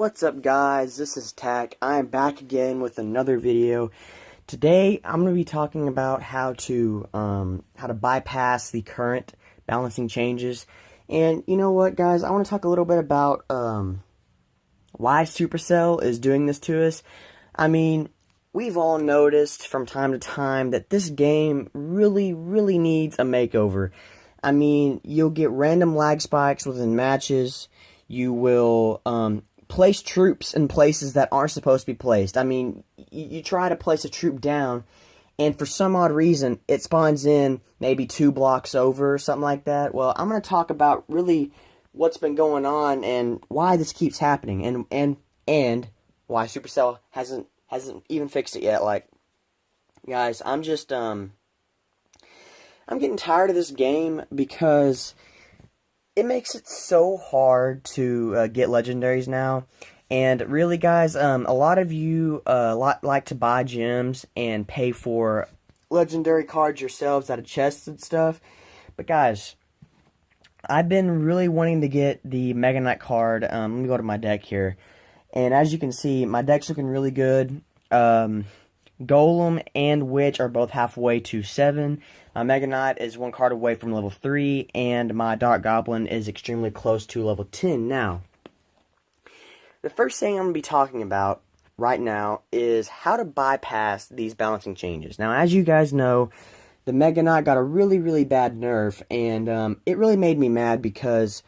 What's up, guys? This is Tack. I am back again with another video. Today I'm going to be talking about how to bypass the current balancing changes. And you know what, guys, I want to talk a little bit about why Supercell is doing this to us. I mean, we've all noticed from time to time that this game really needs a makeover. I mean, you'll get random lag spikes within matches. You will place troops in places that aren't supposed to be placed. I mean, you try to place a troop down, and for some odd reason, it spawns in maybe 2 blocks over or something like that. Well, I'm going to talk about really what's been going on and why this keeps happening, and why Supercell hasn't even fixed it yet. Like, guys, I'm getting tired of this game because it makes it so hard to get legendaries now. And really, guys, a lot of you like to buy gems and pay for legendary cards yourselves out of chests and stuff. But guys, I've been really wanting to get the Mega Knight card. Let me go to my deck here. And as you can see, my deck's looking really good. Golem and Witch are both halfway to 7. Mega Knight is 1 card away from level 3, and my Dark Goblin is extremely close to level 10. Now, the first thing I'm going to be talking about right now is how to bypass these balancing changes. Now, as you guys know, the Mega Knight got a really bad nerf, and it really made me mad because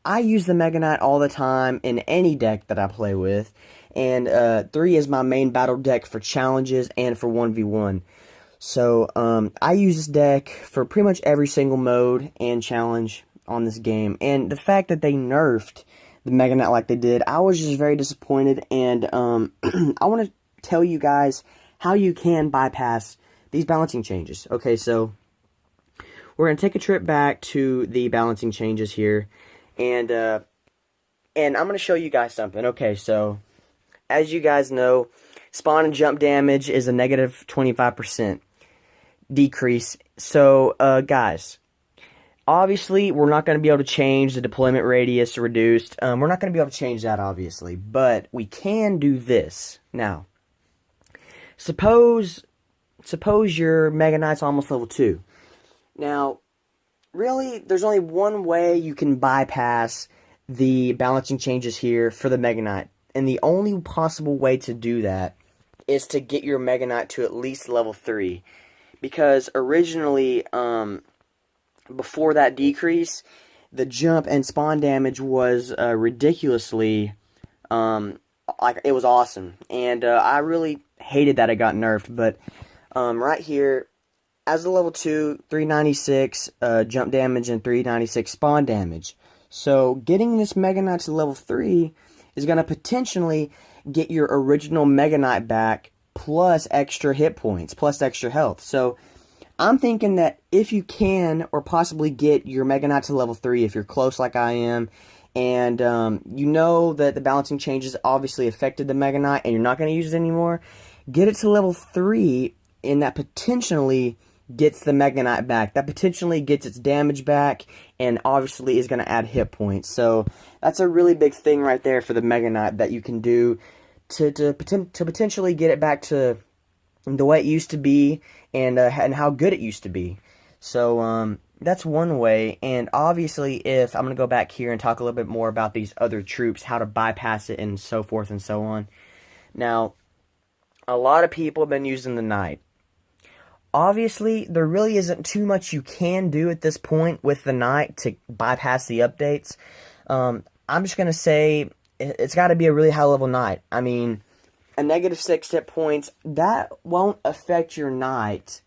I use the Mega Knight all the time in any deck that I play with, and 3 is my main battle deck for challenges and for 1v1. So, I use this deck for pretty much every single mode and challenge on this game. And the fact that they nerfed the Mega Knight like they did, I was just very disappointed. And I want to tell you guys how you can bypass these balancing changes. Okay, so we're going to take a trip back to the balancing changes here. And I'm going to show you guys something. Okay, so as you guys know, spawn and jump damage is a negative 25% decrease. So, guys, obviously, we're not going to be able to change the deployment radius reduced. We're not going to be able to change that, obviously, but we can do this. Now, suppose your Mega Knight's almost level 2. Now, really, there's only one way you can bypass the balancing changes here for the Mega Knight, and the only possible way to do that is to get your Mega Knight to at least level 3. Because originally, before that decrease, the jump and spawn damage was ridiculously, like, it was awesome. And I really hated that it got nerfed. But right here, as a level 2, 396 jump damage and 396 spawn damage. So getting this Mega Knight to level 3 is going to potentially get your original Mega Knight back, plus extra hit points, plus extra health. So I'm thinking that if you can, or possibly get your Mega Knight to level 3, if you're close like I am, and you know that the balancing changes obviously affected the Mega Knight, and you're not going to use it anymore, get it to level 3, and that potentially gets the Mega Knight back. That potentially gets its damage back, and obviously is going to add hit points. So that's a really big thing right there for the Mega Knight that you can do to potentially get it back to the way it used to be, and how good it used to be. So that's one way. And obviously, if I'm going to go back here and talk a little bit more about these other troops, how to bypass it, and so forth and so on. Now, a lot of people have been using the Knight. Obviously, there really isn't too much you can do at this point with the Knight to bypass the updates. I'm just going to say it's got to be a really high level Knight. I mean, a negative 6 hit points, that won't affect your Knight.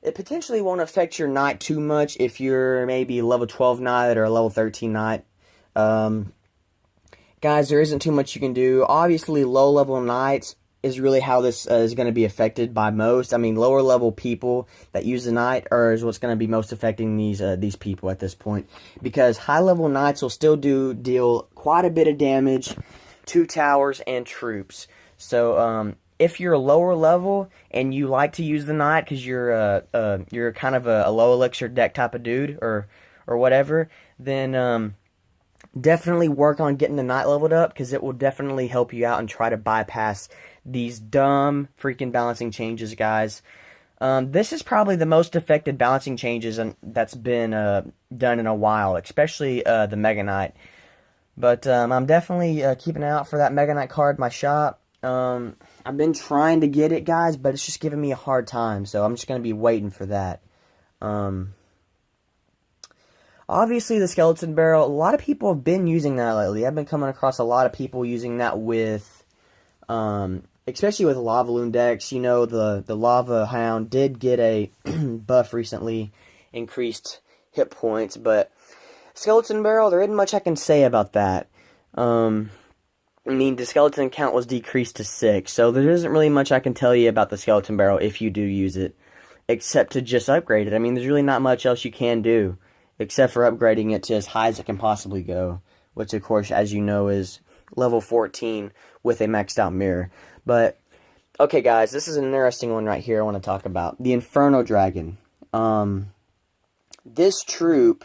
It potentially won't affect your Knight too much if you're maybe level 12 Knight or a level 13 Knight. Guys, there isn't too much you can do. Obviously, low level Knights is really how this is going to be affected by most. I mean, lower level people that use the Knight is what's going to be most affecting these people at this point, because high level Knights will still deal quite a bit of damage to towers and troops. So if you're a lower level and you like to use the Knight because you're kind of a low elixir deck type of dude or whatever, then definitely work on getting the knight leveled up, because it will definitely help you out and try to bypass these dumb freaking balancing changes, guys. This is probably the most effective balancing changes that's been done in a while, especially the Mega Knight. But I'm definitely keeping an eye out for that Mega Knight card in my shop. I've been trying to get it, guys, but it's just giving me a hard time, so I'm just going to be waiting for that. Obviously, the Skeleton Barrel, a lot of people have been using that lately. I've been coming across a lot of people using that with, especially with Lava Loon decks. You know, the Lava Hound did get a buff recently, increased hit points, but Skeleton Barrel, there isn't much I can say about that. I mean, the skeleton count was decreased to 6, so there isn't really much I can tell you about the Skeleton Barrel if you do use it, except to just upgrade it. I mean, there's really not much else you can do, except for upgrading it to as high as it can possibly go, which, of course, as you know, is level 14 with a maxed out mirror. But, okay, guys, this is an interesting one right here I want to talk about. The Inferno Dragon. This troop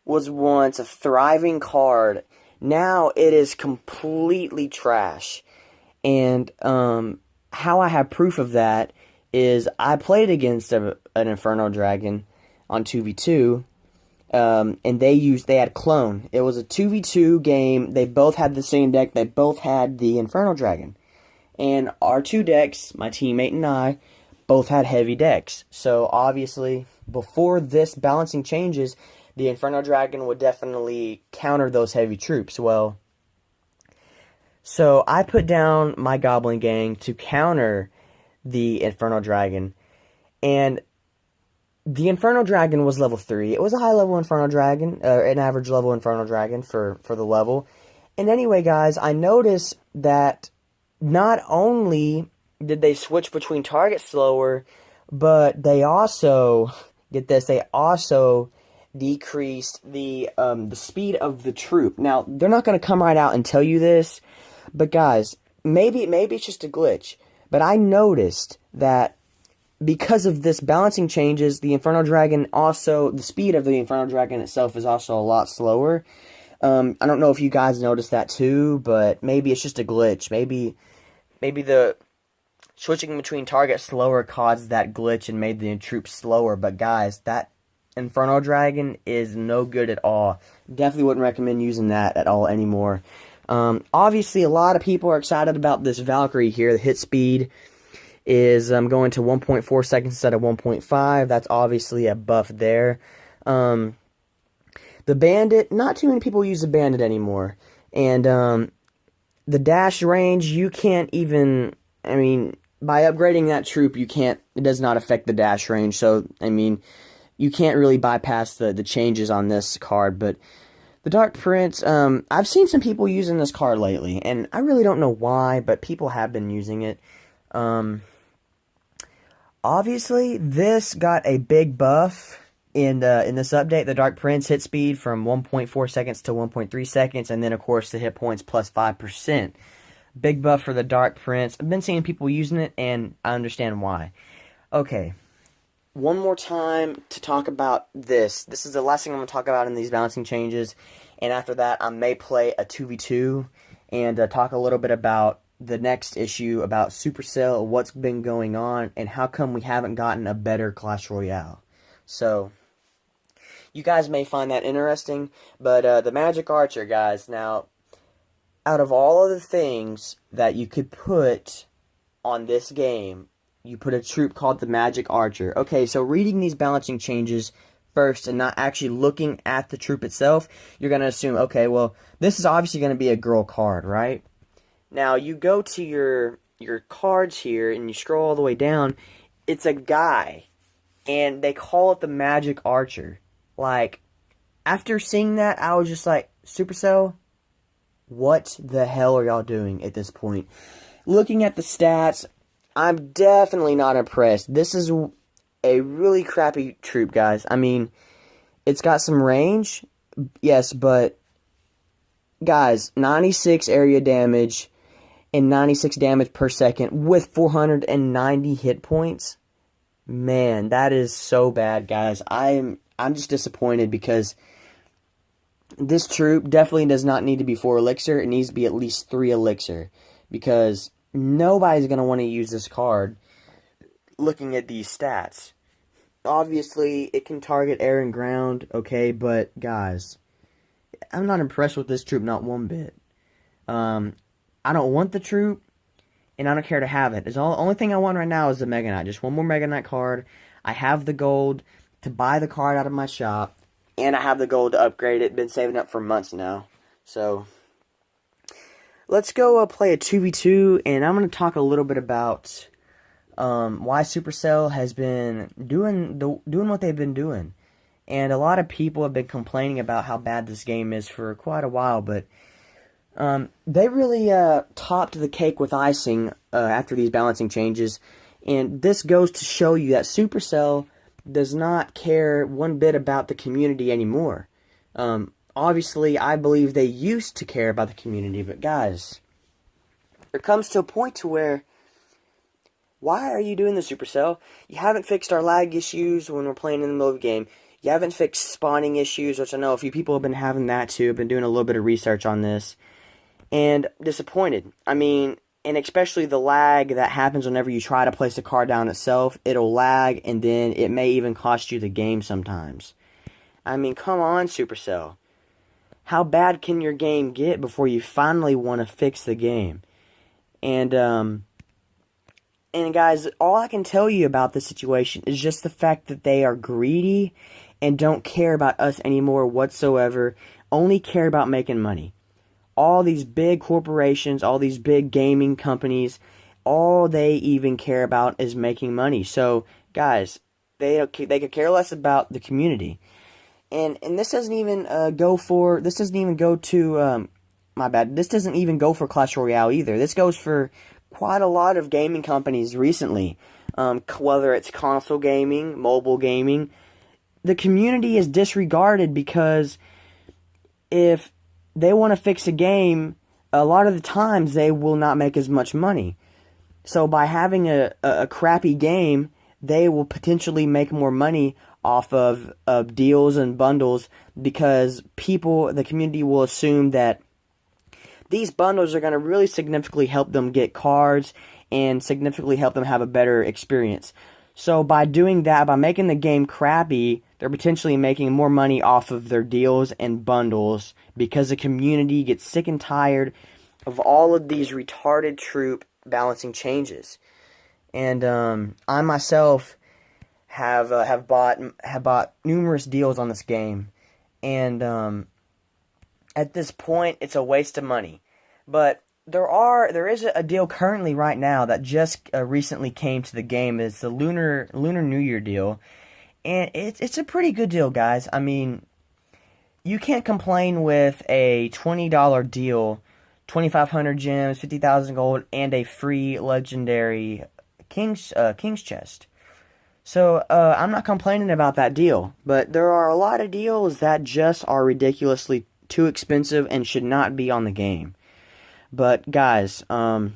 was once a thriving card. Now it is completely trash. And how I have proof of that is I played against an Inferno Dragon on 2v2, and they had Clone. It was a 2v2 game. They both had the same deck. They both had the Inferno Dragon. And our two decks, my teammate and I, both had heavy decks. So obviously, before this balancing changes, the Inferno Dragon would definitely counter those heavy troops. Well, so I put down my Goblin Gang to counter the Inferno Dragon, and the Inferno Dragon was level 3. It was a high-level Inferno Dragon, an average-level Inferno Dragon for the level. And anyway, guys, I noticed that not only did they switch between targets slower, but they also, get this, they also decreased the speed of the troop. Now, they're not going to come right out and tell you this, but guys, maybe it's just a glitch, but I noticed that because of this balancing changes, the Inferno Dragon also, the speed of the Inferno Dragon itself is also a lot slower. I don't know if you guys noticed that too, but maybe it's just a glitch. Maybe the switching between targets slower caused that glitch and made the troops slower, but guys, that Inferno Dragon is no good at all. Definitely wouldn't recommend using that at all anymore. Obviously, a lot of people are excited about this Valkyrie here. The hit speed is going to 1.4 seconds instead of 1.5. That's obviously a buff there. The Bandit, not too many people use the Bandit anymore. And the dash range, you can't even, I mean, by upgrading that troop, it does not affect the dash range. So, I mean, you can't really bypass the changes on this card. But the Dark Prince, I've seen some people using this card lately, and I really don't know why, but people have been using it. Obviously, this got a big buff in this update. The Dark Prince hit speed from 1.4 seconds to 1.3 seconds, and then, of course, the hit points plus 5%. Big buff for the Dark Prince. I've been seeing people using it, and I understand why. Okay. One more time to talk about this. This is the last thing I'm going to talk about in these balancing changes. And after that, I may play a 2v2 and talk a little bit about the next issue, about Supercell, what's been going on, and how come we haven't gotten a better Clash Royale. So, you guys may find that interesting. But the Magic Archer, guys, now, out of all of the things that you could put on this game, you put a troop called the Magic Archer. Okay, so reading these balancing changes first and not actually looking at the troop itself, you're going to assume, okay, well, this is obviously going to be a girl card, right? Now, you go to your cards here and you scroll all the way down, it's a guy, and they call it the Magic Archer. Like, after seeing that, I was just like, Supercell, what the hell are y'all doing at this point? Looking at the stats, I'm definitely not impressed. This is a really crappy troop, guys. I mean, it's got some range, yes, but, guys, 96 area damage and 96 damage per second with 490 hit points. Man, that is so bad, guys. I'm just disappointed because this troop definitely does not need to be 4 elixir. It needs to be at least 3 elixir, because nobody's going to want to use this card looking at these stats. Obviously, it can target air and ground, okay, but guys, I'm not impressed with this troop, not one bit. I don't want the troop, and I don't care to have it. The only thing I want right now is the Mega Knight. Just one more Mega Knight card. I have the gold to buy the card out of my shop, and I have the gold to upgrade it. Been saving up for months now. So, let's go play a 2v2, and I'm going to talk a little bit about why Supercell has been doing what they've been doing. And a lot of people have been complaining about how bad this game is for quite a while, but they really topped the cake with icing after these balancing changes. And this goes to show you that Supercell does not care one bit about the community anymore. Obviously, I believe they used to care about the community, but guys, there comes to a point to where, why are you doing this, Supercell? You haven't fixed our lag issues when we're playing in the middle of the game. You haven't fixed spawning issues, which I know a few people have been having that too. I've been doing a little bit of research on this. And disappointed. I mean, and especially the lag that happens whenever you try to place the card down itself. It'll lag, and then it may even cost you the game sometimes. I mean, come on, Supercell. How bad can your game get before you finally want to fix the game? And guys, all I can tell you about this situation is just the fact that they are greedy and don't care about us anymore whatsoever, only care about making money. All these big corporations, all these big gaming companies, all they even care about is making money. So, guys, they could care less about the community. And this doesn't even this doesn't even go to my bad. This doesn't even go for Clash Royale either. This goes for quite a lot of gaming companies recently. Whether it's console gaming, mobile gaming, the community is disregarded, because if they want to fix a game, a lot of the times they will not make as much money. So by having a crappy game, they will potentially make more money off of deals and bundles, because the community will assume that these bundles are going to really significantly help them get cards and significantly help them have a better experience. So by doing that, by making the game crappy, they're potentially making more money off of their deals and bundles, because the community gets sick and tired of all of these retarded troop balancing changes. And I myself have bought numerous deals on this game, and at this point, it's a waste of money. But there is a deal currently right now that just recently came to the game. It's the Lunar New Year deal, and it's a pretty good deal, guys. I mean, you can't complain with a $20 deal, 2,500 gems, 50,000 gold, and a free legendary King's chest. So I'm not complaining about that deal, but there are a lot of deals that just are ridiculously too expensive and should not be on the game. But guys, the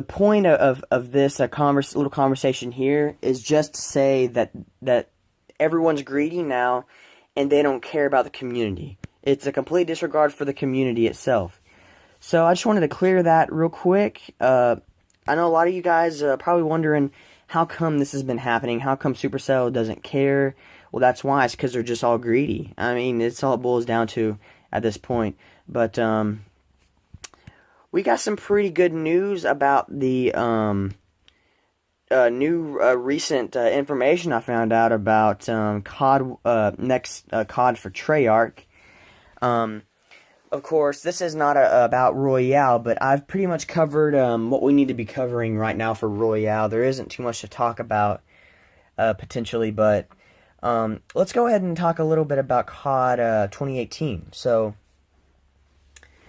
point of this little conversation here is just to say that everyone's greedy now, and they don't care about the community. It's a complete disregard for the community itself. So I just wanted to clear that real quick. I know a lot of you guys are probably wondering, how come this has been happening? How come Supercell doesn't care? Well, that's why. It's because they're just all greedy. I mean, it's all it boils down to at this point. But we got some pretty good news about the new recent information I found out about COD, next COD for Treyarch. Of course, this is not about Royale, but I've pretty much covered what we need to be covering right now for Royale. There isn't too much to talk about potentially, but let's go ahead and talk a little bit about COD 2018. So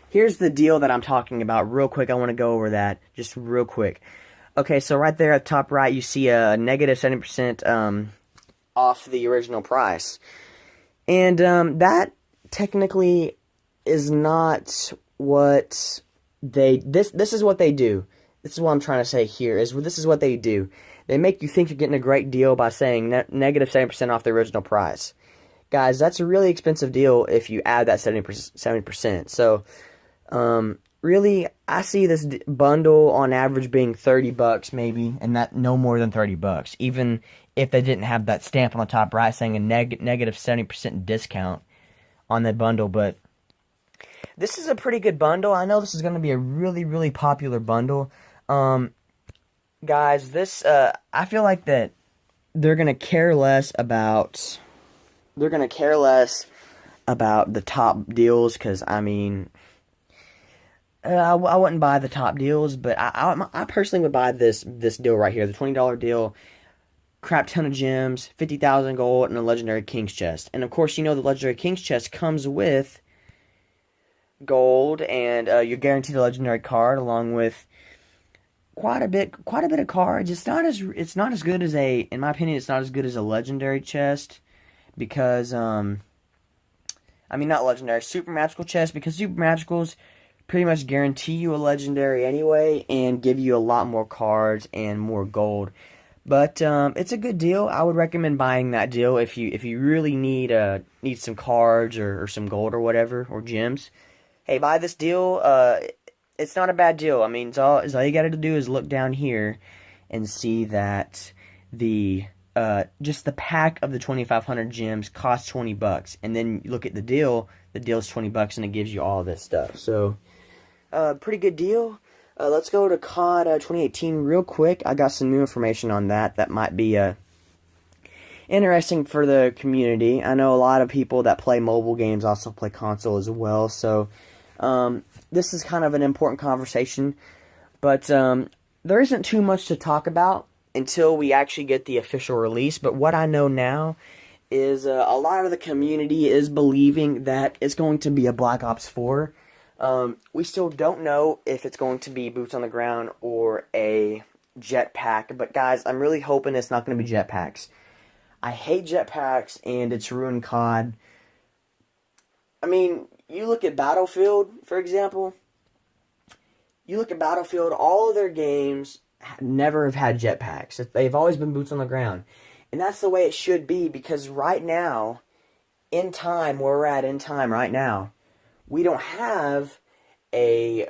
here's the deal that I'm talking about real quick. I want to go over that just real quick. Okay, so right there at the top right, you see a negative 70% off the original price. And that technically is not what this is what they do. This is what I'm trying to say here, this is what they do. They make you think you're getting a great deal by saying negative 70% off the original price. guys, that's a really expensive deal if you add that 70%. So, really, I see this bundle on average being $30 maybe, and that no more than $30. Even if they didn't have that stamp on the top right saying a negative 70% discount on that bundle. But this is a pretty good bundle. I know this is going to be a really, really popular bundle. Guys, this, I feel like that they're going to care less about the top deals, because, I mean, I wouldn't buy the top deals, but I personally would buy this deal right here, the $20 deal. Crap ton of gems, 50,000 gold, and a legendary King's chest. And of course, you know the legendary King's chest comes with gold, and you're guaranteed a legendary card along with quite a bit of cards. It's not as good as in my opinion, it's not as good as a legendary chest, because I mean, not legendary, super magical chest, because super magicals pretty much guarantee you a legendary anyway and give you a lot more cards and more gold. But it's a good deal. I would recommend buying that deal if you really need some cards or some gold or whatever, or gems. Hey, buy this deal. It's not a bad deal. I mean, all you got to do is look down here and see that the just the pack of the 2,500 gems costs $20, and then you look at the deal. The deal is $20, and it gives you all this stuff. So, pretty good deal. Let's go to COD 2018 real quick. I got some new information on that might be interesting for the community. I know a lot of people that play mobile games also play console as well, so this is kind of an important conversation. But there isn't too much to talk about until we actually get the official release. But what I know now is a lot of the community is believing that it's going to be a Black Ops 4. We still don't know if it's going to be boots on the ground or a jetpack, but guys, I'm really hoping it's not going to be jetpacks. I hate jetpacks, and it's ruined COD. I mean, you look at Battlefield, for example. You look at Battlefield, all of their games never have had jetpacks. They've always been boots on the ground. And that's the way it should be, because right now, where we're at in time right now, we don't have a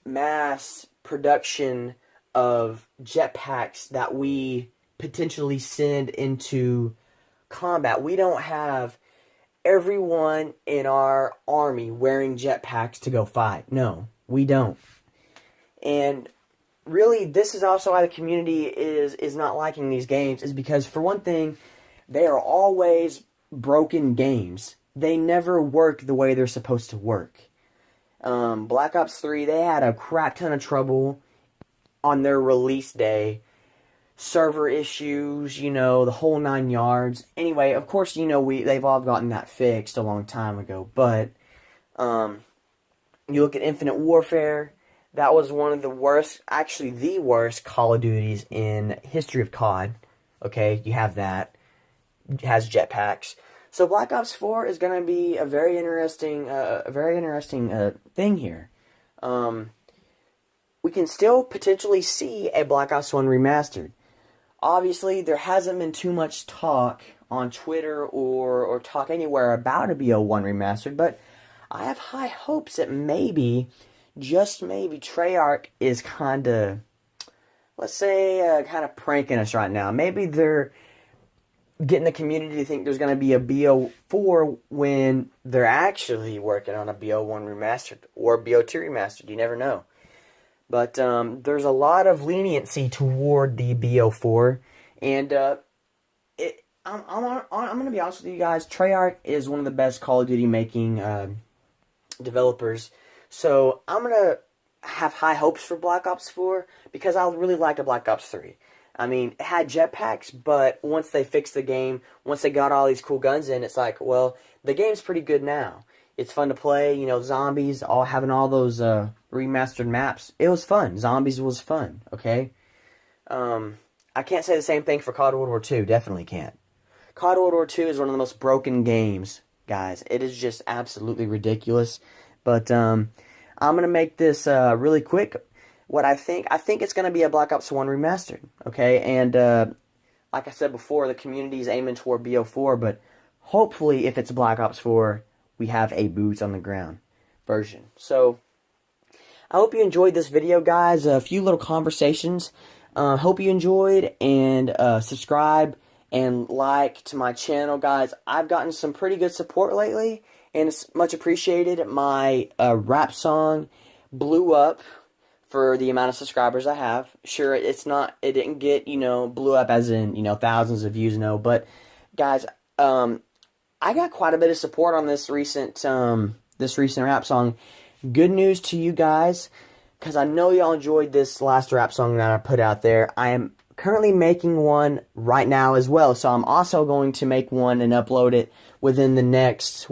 mass production of jetpacks that we potentially send into combat. We don't have everyone in our army wearing jetpacks to go fight. No, we don't. And really, this is also why the community is not liking these games, is because, for one thing, they are always broken games. They never work the way they're supposed to work. Black Ops 3, they had a crap ton of trouble on their release day. Server issues, the whole 9 yards. Anyway, of course, they've all gotten that fixed a long time ago. But you look at Infinite Warfare, that was one of the worst, actually the worst Call of Duties in history of COD. Okay, you have that. It has jetpacks. So Black Ops 4 is going to be a very interesting thing here. We can still potentially see a Black Ops 1 remastered. Obviously, there hasn't been too much talk on Twitter or talk anywhere about a BO1 remastered, but I have high hopes that maybe, just maybe, Treyarch is kind of, let's say, kind of pranking us right now. Maybe they're getting the community to think there's going to be a BO4 when they're actually working on a BO1 remastered or BO2 remastered. You never know. But there's a lot of leniency toward the BO4, and I'm going to be honest with you guys. Treyarch is one of the best Call of Duty making developers, so I'm going to have high hopes for Black Ops 4 because I really liked Black Ops 3. I mean, it had jetpacks, but once they fixed the game, once they got all these cool guns in, it's like, well, the game's pretty good now. It's fun to play, zombies, having all those remastered maps. It was fun. Zombies was fun, okay? I can't say the same thing for COD World War II. Definitely can't. COD World War II is one of the most broken games, guys. It is just absolutely ridiculous. But I'm going to make this really quick. What I think it's going to be a Black Ops 1 remastered, okay? And like I said before, the community is aiming toward BO4, but hopefully, if it's Black Ops 4, we have a boots on the ground version. So, I hope you enjoyed this video, guys. A few little conversations. Hope you enjoyed, and subscribe and like to my channel, guys. I've gotten some pretty good support lately, and it's much appreciated. My rap song blew up for the amount of subscribers I have. Sure, it didn't get, blew up as in, thousands of views, no, but guys, I got quite a bit of support on this recent rap song. Good news to you guys, because I know y'all enjoyed this last rap song that I put out there. I am currently making one right now as well, so I'm also going to make one and upload it within the next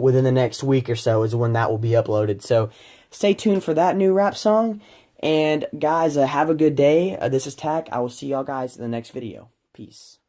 week or so is when that will be uploaded. So stay tuned for that new rap song. And guys, have a good day. This is Tack. I will see y'all guys in the next video. Peace.